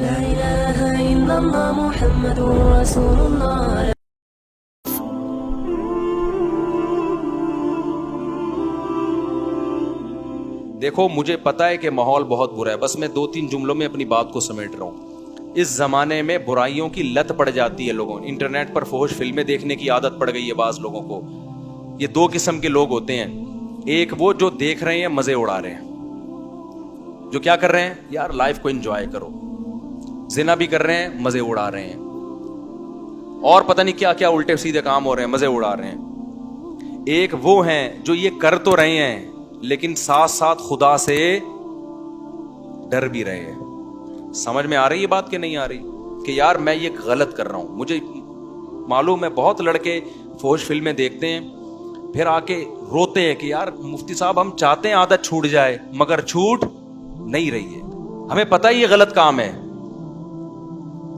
لا إله إلا الله محمد رسول الله. دیکھو مجھے پتا ہے کہ ماحول بہت برا ہے، بس میں 2-3 جملوں میں اپنی بات کو سمیٹ رہا ہوں۔ اس زمانے میں برائیوں کی لت پڑ جاتی ہے لوگوں، انٹرنیٹ پر فحش فلمیں دیکھنے کی عادت پڑ گئی ہے بعض لوگوں کو۔ یہ 2 قسم کے لوگ ہوتے ہیں، ایک وہ جو دیکھ رہے ہیں مزے اڑا رہے ہیں، جو کیا کر رہے ہیں یار لائف کو انجوائے کرو، زنا بھی کر رہے ہیں مزے اڑا رہے ہیں، اور پتہ نہیں کیا کیا الٹے سیدھے کام ہو رہے ہیں، مزے اڑا رہے ہیں۔ ایک وہ ہیں جو یہ کر تو رہے ہیں لیکن ساتھ ساتھ خدا سے ڈر بھی رہے ہیں۔ سمجھ میں آ رہی ہے بات کہ نہیں آ رہی کہ یار میں یہ غلط کر رہا ہوں؟ مجھے معلوم ہے بہت لڑکے فحش فلمیں دیکھتے ہیں پھر آ کے روتے ہیں کہ یار مفتی صاحب ہم چاہتے ہیں عادت چھوٹ جائے مگر چھوٹ نہیں رہی ہے، ہمیں پتہ ہے یہ غلط کام ہے،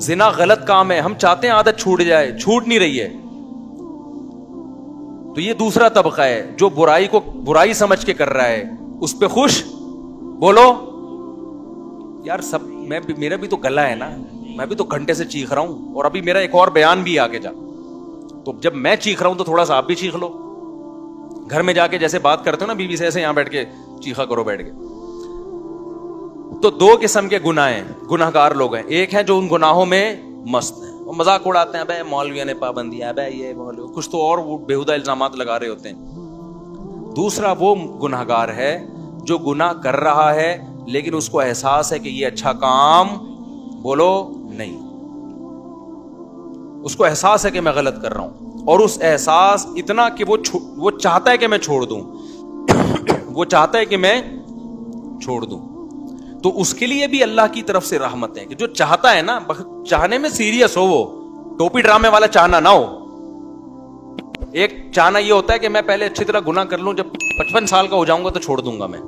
زنا غلط کام ہے، ہم چاہتے ہیں عادت چھوٹ جائے، چھوٹ نہیں رہی ہے۔ تو یہ دوسرا طبقہ ہے جو برائی کو برائی سمجھ کے کر رہا ہے، اس پہ خوش بولو یار سب میرا بھی تو گلا ہے نا، میں بھی تو گھنٹے سے چیخ رہا ہوں، اور ابھی میرا ایک اور بیان بھی آگے جا، تو جب میں چیخ رہا ہوں تو تھوڑا سا آپ بھی چیخ لو، گھر میں جا کے جیسے بات کرتے ہو نا بیوی سے، ایسے یہاں بیٹھ کے چیخا کرو بیٹھ کے۔ تو 2 قسم کے گناہ ہیں، گناہ گار لوگ ہیں، ایک ہیں جو ان گناہوں میں مست ہیں، وہ مذاق اڑاتے ہیں، بھائی مولویوں نے پابندیاں، بھائی یہ مولوی کچھ تو اور بےہودہ الزامات لگا رہے ہوتے ہیں۔ دوسرا وہ گناہ گار ہے جو گناہ کر رہا ہے لیکن اس کو احساس ہے کہ یہ اچھا کام بولو نہیں، اس کو احساس ہے کہ میں غلط کر رہا ہوں، اور اس احساس اتنا کہ وہ چاہتا ہے کہ میں چھوڑ دوں وہ چاہتا ہے کہ میں چھوڑ دوں۔ تو اس کے لیے بھی اللہ کی طرف سے رحمت ہے کہ جو چاہتا ہے نا، چاہنے میں سیریس ہو، وہ ٹوپی ڈرامے والا چاہنا نہ ہو۔ ایک چاہنا یہ ہوتا ہے کہ میں پہلے اچھی طرح گناہ کر لوں، جب 55 سال کا ہو جاؤں گا تو چھوڑ دوں گا میں،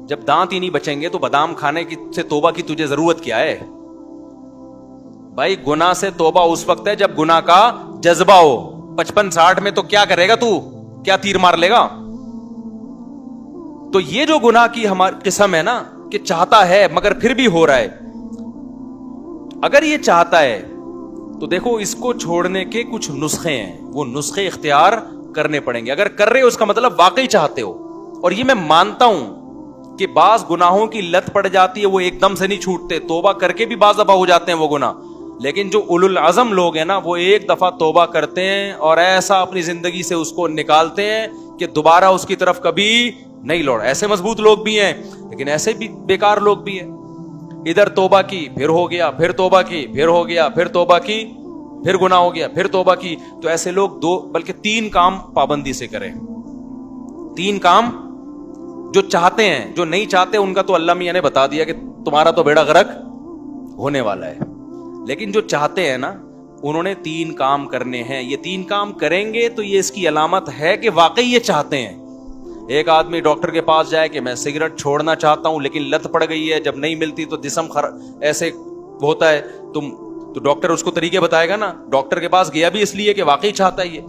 جب دانت ہی نہیں بچیں گے تو بادام کھانے کی سے توبہ کی تجھے ضرورت کیا ہے؟ بھائی گناہ سے توبہ اس وقت ہے جب گناہ کا جذبہ ہو، 55-60 میں تو کیا کرے گا تو؟ کیا تیر مار لے گا؟ تو یہ جو گناہ کی ہماری قسم ہے نا کہ چاہتا ہے مگر پھر بھی ہو رہا ہے، اگر یہ چاہتا ہے تو دیکھو اس کو چھوڑنے کے کچھ نسخے ہیں، وہ نسخے اختیار کرنے پڑیں گے۔ اگر کر رہے ہو اس کا مطلب واقعی چاہتے ہو، اور یہ میں مانتا ہوں کہ بعض گناہوں کی لت پڑ جاتی ہے، وہ ایک دم سے نہیں چھوٹتے، توبہ کر کے بھی بعض دفعہ ہو جاتے ہیں وہ گناہ، لیکن جو اولو العزم لوگ ہیں نا وہ ایک دفعہ توبہ کرتے ہیں اور ایسا اپنی زندگی سے اس کو نکالتے ہیں کہ دوبارہ اس کی طرف کبھی نہیں لوٹ۔ ایسے مضبوط لوگ بھی ہیں لیکن ایسے بھی بیکار لوگ بھی ہیں، ادھر توبہ کی پھر ہو گیا، پھر توبہ کی پھر ہو گیا، پھر توبہ کی پھر گناہ ہو گیا، پھر توبہ کی۔ تو ایسے لوگ 2 بلکہ 3 کام پابندی سے کریں، 3 کام جو چاہتے ہیں، جو نہیں چاہتے ان کا تو اللہ میاں نے بتا دیا کہ تمہارا تو بیڑا غرق ہونے والا ہے، لیکن جو چاہتے ہیں نا انہوں نے 3 کام کرنے ہیں۔ یہ 3 کام کریں گے تو یہ اس کی علامت ہے کہ واقعی یہ چاہتے ہیں۔ ایک آدمی ڈاکٹر کے پاس جائے کہ میں سگریٹ چھوڑنا چاہتا ہوں لیکن لت پڑ گئی ہے، جب نہیں ملتی تو جسم ایسے ہوتا ہے، تو ڈاکٹر اس کو طریقے بتائے گا نا۔ ڈاکٹر کے پاس گیا بھی اس لیے کہ واقعی چاہتا ہے یہ،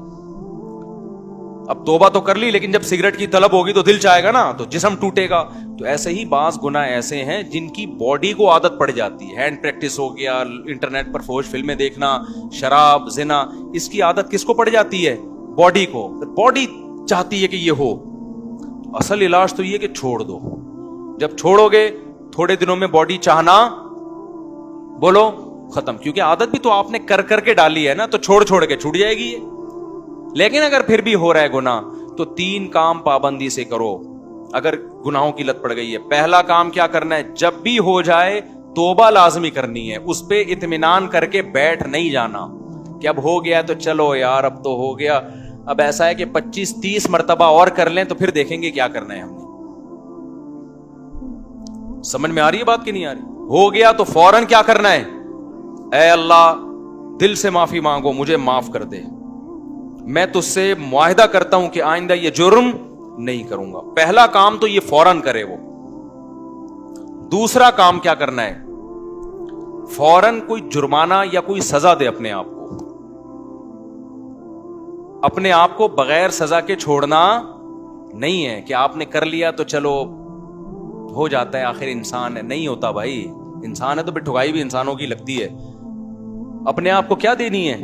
اب توبہ تو کر لی لیکن جب سگریٹ کی طلب ہوگی تو دل چاہے گا نا، تو جسم ٹوٹے گا۔ تو ایسے ہی بعض گناہ ایسے ہیں جن کی باڈی کو عادت پڑ جاتی ہے، ہینڈ پریکٹس ہو گیا، انٹرنیٹ پر فحش فلمیں دیکھنا، شراب، زنا، اس کی عادت کس کو پڑ جاتی ہے؟ باڈی کو۔ باڈی چاہتی ہے کہ یہ ہو، اصل علاج تو یہ کہ چھوڑ دو۔ جب چھوڑو گے تھوڑے دنوں میں باڈی چاہنا بولو ختم، کیونکہ عادت بھی تو آپ نے کر کر کے ڈالی ہے نا، تو چھوڑ کے چھوٹ جائے گی یہ۔ لیکن اگر پھر بھی ہو رہا ہے گناہ تو 3 کام پابندی سے کرو اگر گناہوں کی لت پڑ گئی ہے۔ پہلا کام کیا کرنا ہے؟ جب بھی ہو جائے توبہ لازمی کرنی ہے، اس پہ اطمینان کر کے بیٹھ نہیں جانا کہ اب ہو گیا تو چلو یار اب تو ہو گیا، اب ایسا ہے کہ 25-30 مرتبہ اور کر لیں تو پھر دیکھیں گے کیا کرنا ہے ہم نے۔ سمجھ میں آ رہی ہے بات کہ نہیں آ رہی؟ ہو گیا تو فوراً کیا کرنا ہے؟ اے اللہ دل سے معافی مانگو، مجھے معاف کر دے، میں تجھ سے معاہدہ کرتا ہوں کہ آئندہ یہ جرم نہیں کروں گا۔ پہلا کام تو یہ فوراً کرے وہ۔ دوسرا کام کیا کرنا ہے؟ فوراً کوئی جرمانہ یا کوئی سزا دے اپنے آپ کو، اپنے آپ کو بغیر سزا کے چھوڑنا نہیں ہے کہ آپ نے کر لیا تو چلو ہو جاتا ہے، آخر انسان ہے، نہیں ہوتا بھائی۔ انسان ہے تو پھر ٹھگائی بھی انسانوں کی لگتی ہے. اپنے آپ کو کیا دینی ہے؟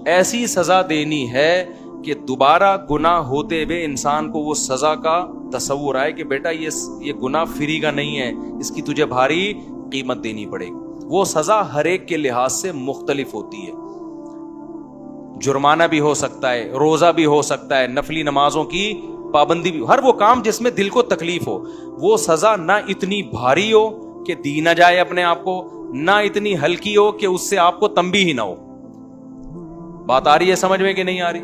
ایسی سزا دینی ہے کہ دوبارہ گناہ ہوتے ہوئے انسان کو وہ سزا کا تصور آئے کہ بیٹا یہ گناہ فری کا نہیں ہے, اس کی تجھے بھاری قیمت دینی پڑے گی. وہ سزا ہر ایک کے لحاظ سے مختلف ہوتی ہے. جرمانہ بھی ہو سکتا ہے, روزہ بھی ہو سکتا ہے, نفلی نمازوں کی پابندی بھی, ہر وہ کام جس میں دل کو تکلیف ہو. وہ سزا نہ اتنی بھاری ہو کہ دی نہ جائے اپنے آپ کو, نہ اتنی ہلکی ہو کہ اس سے آپ کو تنبیہ ہی نہ ہو. بات آ رہی ہے سمجھ میں کہ نہیں آ رہی؟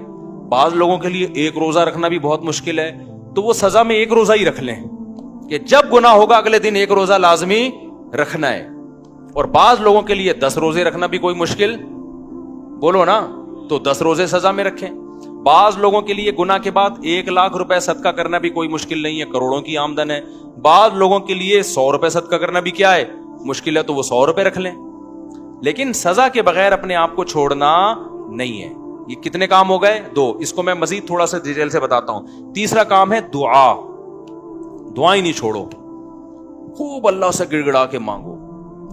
بعض لوگوں کے لیے ایک روزہ رکھنا بھی بہت مشکل ہے, تو وہ سزا میں ایک روزہ ہی رکھ لیں کہ جب گناہ ہوگا اگلے دن ایک روزہ لازمی رکھنا ہے. اور بعض لوگوں کے لیے 10 روزے رکھنا بھی کوئی مشکل, بولو نا, تو 10 روزے سزا میں رکھیں. بعض لوگوں کے لیے گناہ کے بعد 1 لاکھ روپے صدقہ کرنا بھی کوئی مشکل نہیں ہے, کروڑوں کی آمدن ہے. بعض لوگوں کے لیے 100 روپے صدقہ کرنا بھی کیا ہے, مشکل ہے, تو وہ 100 روپے رکھ لیں. لیکن سزا کے بغیر اپنے آپ کو چھوڑنا نہیں ہے. یہ کتنے کام ہو گئے؟ 2. اس کو میں مزید تھوڑا سا ڈیٹیل سے بتاتا ہوں. تیسرا کام ہے دعا. دعائیں نہیں چھوڑو, خوب اللہ سے گڑ گڑا کے مانگو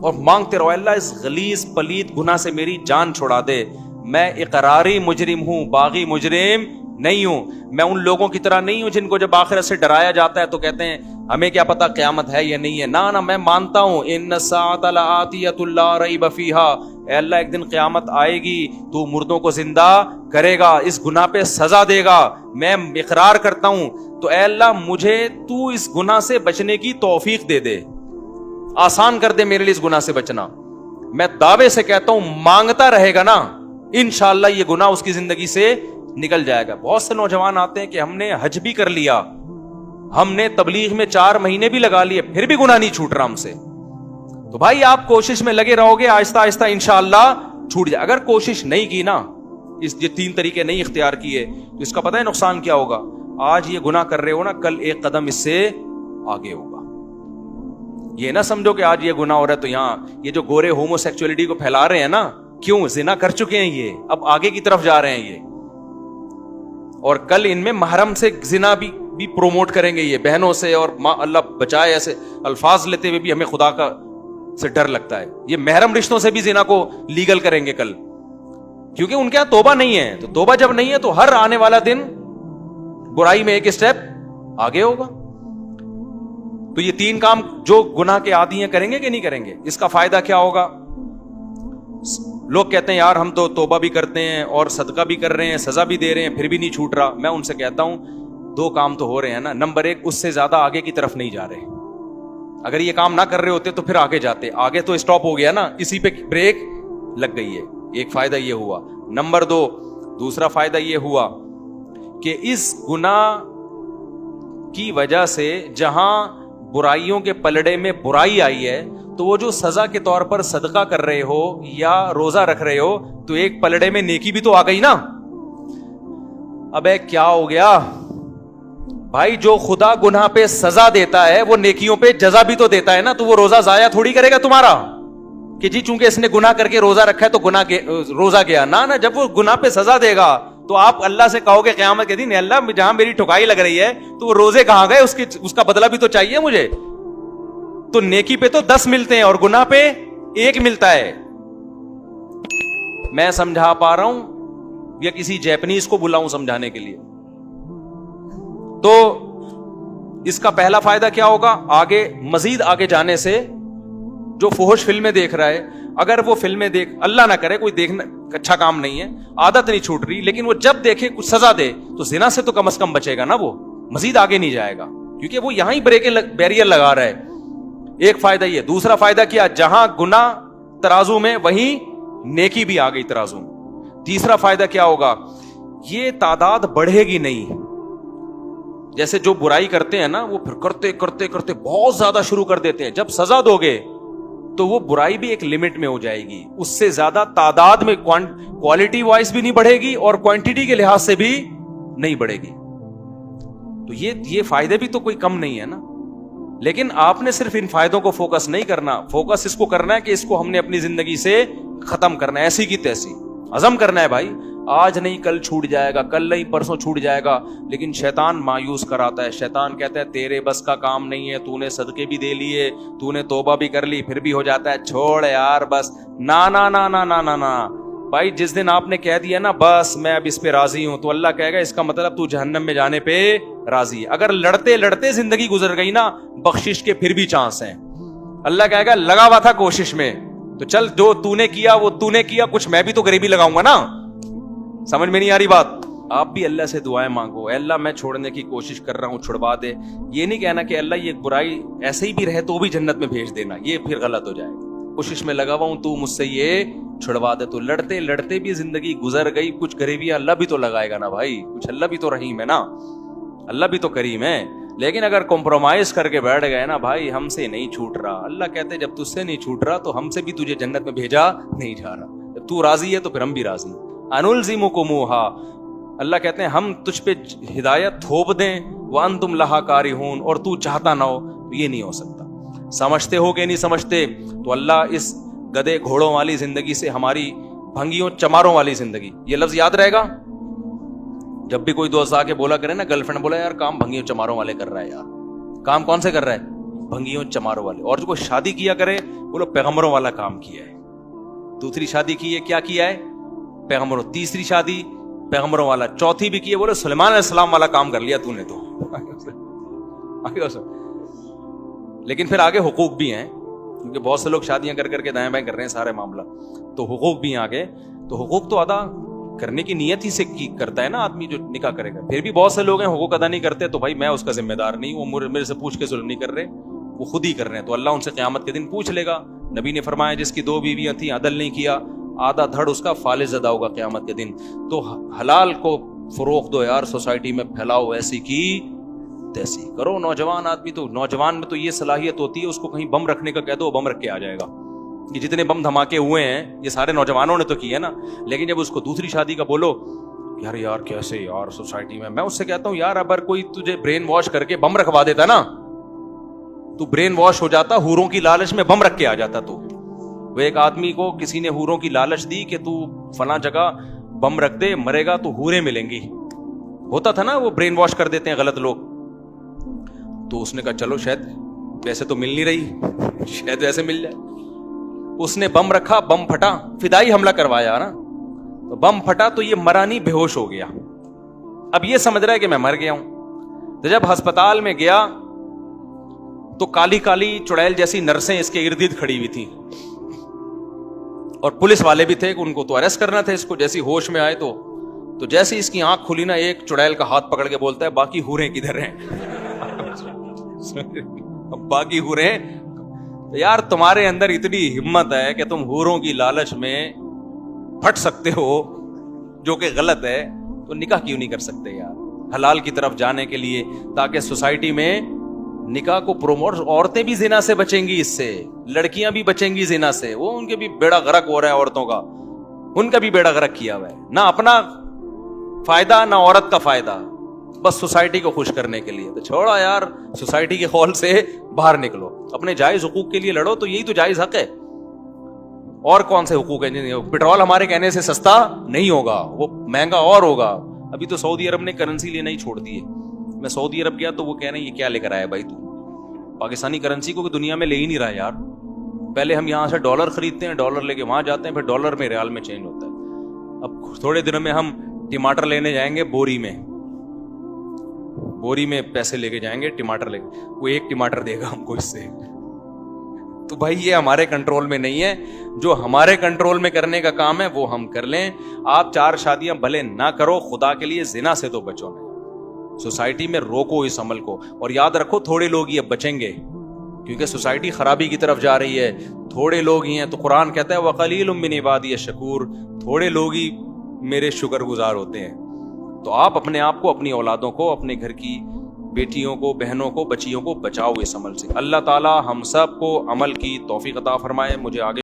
اور مانگتے رہو, اللہ اس غلیظ پلید گناہ سے میری جان چھڑا دے. میں اقراری مجرم ہوں, باغی مجرم نہیں ہوں. میں ان لوگوں کی طرح نہیں ہوں جن کو جب آخرت سے ڈرایا جاتا ہے تو کہتے ہیں ہمیں کیا پتا قیامت ہے یا نہیں ہے. نہ میں مانتا ہوں ان الساعۃ لآتیۃ لا ریب فیہا, اے اللہ ایک دن قیامت آئے گی, تو مردوں کو زندہ کرے گا, اس گناہ پہ سزا دے گا, میں اقرار کرتا ہوں. تو اے اللہ مجھے تو اس گناہ سے بچنے کی توفیق دے دے, آسان کر دے میرے لیے اس گناہ سے بچنا. میں دعوے سے کہتا ہوں مانگتا رہے گا نا, انشاءاللہ یہ گناہ اس کی زندگی سے نکل جائے گا. بہت سے نوجوان آتے ہیں کہ ہم نے حج بھی کر لیا, ہم نے تبلیغ میں 4 مہینے بھی لگا لیے, پھر بھی گناہ نہیں چھوٹ رہا ہم سے. تو بھائی آپ کوشش میں لگے رہو گے, آہستہ آہستہ انشاءاللہ چھوٹ جائے. اگر کوشش نہیں کی نا, یہ 3 طریقے نہیں اختیار کیے, تو اس کا پتہ ہے نقصان کیا ہوگا؟ آج یہ گناہ کر رہے ہو نا, کل ایک قدم اس سے آگے ہوگا. یہ نہ سمجھو کہ آج یہ گناہ ہو رہا ہے تو یہاں یہ جو گورے ہومو سیکچولیٹی کو پھیلا رہے ہیں نا, کیوں؟ زنا کر چکے ہیں یہ, اب آگے کی طرف جا رہے ہیں یہ, اور کل ان میں محرم سے زنا بھی پروموٹ کریں گے یہ, بہنوں سے. اور اللہ بچائے ایسے الفاظ لیتے ہوئے بھی ہمیں خدا کا سے ڈر لگتا ہے. یہ محرم رشتوں سے بھی زنا کو لیگل کریں گے کل, کیونکہ ان کے یہاں توبہ نہیں ہے. تو توبہ جب نہیں ہے تو ہر آنے والا دن برائی میں ایک اسٹیپ آگے ہوگا. تو یہ 3 کام جو گناہ کے عادی ہیں کریں گے کہ نہیں کریں گے؟ اس کا فائدہ کیا ہوگا؟ لوگ کہتے ہیں یار ہم تو توبہ بھی کرتے ہیں اور صدقہ بھی کر رہے ہیں, سزا بھی دے رہے ہیں, پھر بھی نہیں چھوٹ رہا. میں ان سے کہتا ہوں 2 کام تو ہو رہے ہیں نا. نمبر 1, اس سے زیادہ آگے کی طرف نہیں جا رہے. اگر یہ کام نہ کر رہے ہوتے تو پھر آگے جاتے. آگے تو اسٹاپ ہو گیا نا, اسی پہ بریک لگ گئی ہے. ایک فائدہ یہ ہوا. نمبر 2, دوسرا فائدہ یہ ہوا کہ اس گناہ کی وجہ سے جہاں برائیوں کے پلڑے میں برائی آئی ہے, تو وہ جو سزا کے طور پر صدقہ کر رہے ہو یا روزہ رکھ رہے ہو, تو ایک پلڑے میں نیکی بھی تو آ گئی نا. ابے کیا ہو گیا بھائی؟ جو خدا گناہ پہ سزا دیتا ہے وہ نیکیوں پہ جزا بھی تو دیتا ہے نا. تو وہ روزہ ضائع تھوڑی کرے گا تمہارا کہ جی چونکہ اس نے گناہ کر کے روزہ رکھا ہے تو روزہ گیا. نہ, جب وہ گناہ پہ سزا دے گا تو آپ اللہ سے کہو گے قیامت کے دن, اللہ جہاں میری ٹھکائی لگ رہی ہے تو وہ روزے کہاں گئے, اس کا بدلہ بھی تو چاہیے مجھے. تو نیکی پہ تو 10 ملتے ہیں اور گناہ پہ 1 ملتا ہے. میں سمجھا پا رہا ہوں یا کسی جیپنیز کو بلاؤں سمجھانے کے لیے؟ تو اس کا پہلا فائدہ کیا ہوگا؟ آگے مزید آگے جانے سے جو فحش فلمیں دیکھ رہا ہے, اگر وہ فلمیں اللہ نہ کرے کوئی دیکھنا اچھا کام نہیں ہے, عادت نہیں چھوٹ رہی, لیکن وہ جب دیکھے کچھ سزا دے تو زنا سے تو کم از کم بچے گا نا, وہ مزید آگے نہیں جائے گا کیونکہ وہ یہاں ہی بیریئر لگا رہا ہے. ایک فائدہ یہ. دوسرا فائدہ کیا؟ جہاں گناہ ترازو میں وہیں نیکی بھی آ گئی ترازو میں. تیسرا فائدہ کیا ہوگا؟ یہ تعداد بڑھے گی نہیں. جیسے جو برائی کرتے ہیں نا وہ پھر کرتے کرتے کرتے بہت زیادہ شروع کر دیتے ہیں. جب سزا دو گے تو وہ برائی بھی ایک لمٹ میں ہو جائے گی, اس سے زیادہ تعداد میں کوالٹی وائز بھی نہیں بڑھے گی اور کوانٹٹی کے لحاظ سے بھی نہیں بڑھے گی. تو یہ فائدے بھی تو کوئی کم نہیں ہے نا. لیکن آپ نے صرف ان فائدوں کو فوکس نہیں کرنا, فوکس اس کو کرنا ہے کہ اس کو ہم نے اپنی زندگی سے ختم کرنا ہے, ایسی کی تیسی عزم کرنا ہے بھائی. آج نہیں کل چھوٹ جائے گا, کل نہیں پرسوں چھوٹ جائے گا, لیکن شیطان مایوس کراتا ہے. شیطان کہتا ہے تیرے بس کا کام نہیں ہے, تو نے صدقے بھی دے لیے, تو نے توبہ بھی کر لی, پھر بھی ہو جاتا ہے چھوڑ یار بس. نا نا نا نا نا نا نا بھائی, جس دن آپ نے کہہ دیا نا بس میں اب اس پہ راضی ہوں, تو اللہ کہے گا اس کا مطلب تو جہنم میں جانے پہ راضی ہے. اگر لڑتے لڑتے زندگی گزر گئی نا, بخشش کے پھر بھی چانس ہیں. اللہ کہے گا لگا ہوا تھا کوشش میں, تو چل جو تو نے کیا وہ تو نے کیا, کچھ میں بھی تو غریبی لگاؤں گا نا. سمجھ میں نہیں آ رہی بات؟ آپ بھی اللہ سے دعائیں مانگو, اے اللہ میں چھوڑنے کی کوشش کر رہا ہوں, چھڑوا دے. یہ نہیں کہنا کہ اللہ یہ برائی ایسے ہی بھی رہے تو بھی جنت میں بھیج دینا, یہ پھر غلط ہو جائے گا. کوشش میں لگا ہوا ہوں تو مجھ سے یہ چھڑوا دے. تو لڑتے لڑتے بھی زندگی گزر گئی, کچھ غریبیاں اللہ بھی تو لگائے گا نا بھائی, کچھ اللہ بھی تو رحیم ہے نا, اللہ بھی تو کریم ہے. لیکن اگر کمپرومائز کر کے بیٹھ گئے نا بھائی ہم سے نہیں چھوٹ رہا, اللہ کہتے جب تجھ سے نہیں چھوٹ رہا تو ہم سے بھی تجھے جنت میں بھیجا نہیں جا رہا. جب تو راضی ہے تو پھر ہم بھی راضی. انلزمکموہا, اللہ کہتے ہیں ہم تجھ پہ ہدایت تھوپ دیں, وانتم لہا کارہون, اور تو چاہتا نہ ہو, تو یہ نہیں ہو سکتا. سمجھتے ہو کہ نہیں سمجھتے؟ تو اللہ اس گدے گھوڑوں والی زندگی سے ہماری بھنگیوں چماروں والی زندگی, یہ لفظ یاد رہے گا. جب بھی کوئی دوست آ کے بولا کرے نا, گرل فرینڈ بولا یار کام بھنگیوں چماروں والے کر رہا ہے, یار کام کون سے کر رہا ہے؟ بھنگیوں چماروں والے. اور جو کوئی شادی کیا کرے بولو پیغمبروں والا کام کیا ہے. دوسری شادی کی ہے, کیا کیا ہے؟ پیغمبروں. تیسری شادی پیغمبروں والا. چوتھی بھی کی ہے, بولو سلیمان علیہ السلام والا کام کر لیا تو نے. تو لیکن پھر آگے حقوق بھی ہیں, کیونکہ بہت سے لوگ شادیاں کر کے دائیں بائیں کر رہے ہیں سارے معاملہ, تو حقوق بھی ہیں آگے. تو حقوق تو ادا کرنے کی نیت ہی سے کرتا ہے نا آدمی جو نکاح کرے گا. پھر بھی بہت سے لوگ ہیں حقوق ادا نہیں کرتے, تو بھائی میں اس کا ذمہ دار نہیں, وہ میرے سے پوچھ کے ظلم نہیں کر رہے, وہ خود ہی کر رہے ہیں. تو اللہ ان سے قیامت کے دن پوچھ لے گا. نبی نے فرمایا جس کی 2 بیویاں تھیں عدل نہیں کیا, آدھا دھڑ اس کا فالج ادا ہوگا قیامت کے دن. تو حلال کو فروغ دو یار, سوسائٹی میں پھیلاؤ, ایسی کی تیسی کرو. نوجوان آدمی تو, نوجوان میں تو یہ صلاحیت ہوتی ہے, اس کو کہیں بم رکھنے کا کہہ دو بم رکھ کے آ جائے گا. یہ جتنے بم دھماکے ہوئے ہیں یہ سارے نوجوانوں نے تو کیے نا. لیکن جب اس کو دوسری شادی کا بولو یار کیسے یار سوسائٹی میں اس سے کہتا ہوں یار اگر کوئی تجھے برین واش کر کے بم رکھوا دیتا نا, تو برین واش ہو جاتا, حوروں کی لالچ میں بم رکھ کے آ جاتا. تو وہ ایک آدمی کو کسی نے حوروں کی لالچ دی کہ تو فلاں جگہ بم رکھ دے, مرے گا تو حوریں ملیں گی. ہوتا تھا نا, وہ برین واش کر دیتے ہیں غلط لوگ. تو اس نے کہا چلو شاید ویسے تو مل نہیں رہی, شاید ویسے مل جائے. اس نے بم رکھا, بم پھٹا, فدائی حملہ کروایا نا, تو بم پھٹا تو یہ مرا نہیں, بے ہوش ہو گیا. اب یہ سمجھ رہا ہے کہ میں مر گیا ہوں. تو جب ہسپتال میں گیا تو کالی کالی چڑیل جیسی نرسیں اس کے ارد گرد کھڑی ہوئی تھیں, اور پولیس والے بھی تھے کہ ان کو تو اریسٹ کرنا تھا اس کو. جیسی ہوش میں آئے تو جیسی اس کی آنکھ کھلی نا, ایک چڑیل کا ہاتھ پکڑ کے بولتا ہے باقی حوریں کدھر ہیں؟ باقی حوریں. یار تمہارے اندر اتنی ہمت ہے کہ تم حوروں کی لالچ میں پھٹ سکتے ہو, جو کہ غلط ہے, تو نکاح کیوں نہیں کر سکتے یار حلال کی طرف جانے کے لیے, تاکہ سوسائٹی میں نکاح کو پروموٹ. عورتیں بھی زنا سے بچیں گی, اس سے لڑکیاں بھی بچیں گی زنا سے. وہ ان کے بھی بیڑا غرق ہو رہا ہے, عورتوں کا, ان کا بھی بیڑا غرق کیا ہوا ہے, نہ اپنا فائدہ نہ عورت کا فائدہ, بس سوسائٹی کو خوش کرنے کے لیے. تو چھوڑا یار, سوسائٹی کے خول سے باہر نکلو, اپنے جائز حقوق کے لیے لڑو, تو یہی تو جائز حق ہے. اور کون سے حقوق ہیں؟ پیٹرول ہمارے کہنے سے سستا نہیں ہوگا, وہ مہنگا اور ہوگا. ابھی تو سعودی عرب نے کرنسی لینا ہی چھوڑ دی ہے. میں سعودی عرب گیا تو وہ کہہ رہے ہیں یہ کیا لے کر آیا بھائی, تو پاکستانی کرنسی کو دنیا میں لے ہی نہیں رہا یار. پہلے ہم یہاں سے ڈالر خریدتے ہیں, ڈالر لے کے وہاں جاتے ہیں, پھر ڈالر میں ریال میں چینج ہوتا ہے. اب تھوڑے دنوں میں ہم ٹماٹر لینے جائیں گے, بوری میں پیسے لے کے جائیں گے, ٹماٹر لے کے, وہ 1 ٹماٹر دے گا ہم کو اس سے. تو بھائی یہ ہمارے کنٹرول میں نہیں ہے. جو ہمارے کنٹرول میں کرنے کا کام ہے وہ ہم کر لیں. آپ 4 شادیاں بھلے نہ کرو, خدا کے لیے زنا سے تو بچو نہیں. سوسائٹی میں روکو اس عمل کو, اور یاد رکھو تھوڑے لوگ ہی اب بچیں گے, کیونکہ سوسائٹی خرابی کی طرف جا رہی ہے. تھوڑے لوگ ہی ہیں, تو قرآن کہتا ہے وَقَلِيلٌ مِّنْ عِبَادِيَ الشَّكُورُ, تھوڑے لوگ ہی میرے شکر گزار ہوتے ہیں. تو آپ اپنے آپ کو, اپنی اولادوں کو, اپنے گھر کی بیٹیوں کو, بہنوں کو, بچیوں کو بچاؤ اس عمل سے. اللہ تعالی ہم سب کو عمل کی توفیق عطا فرمائے. مجھے آگے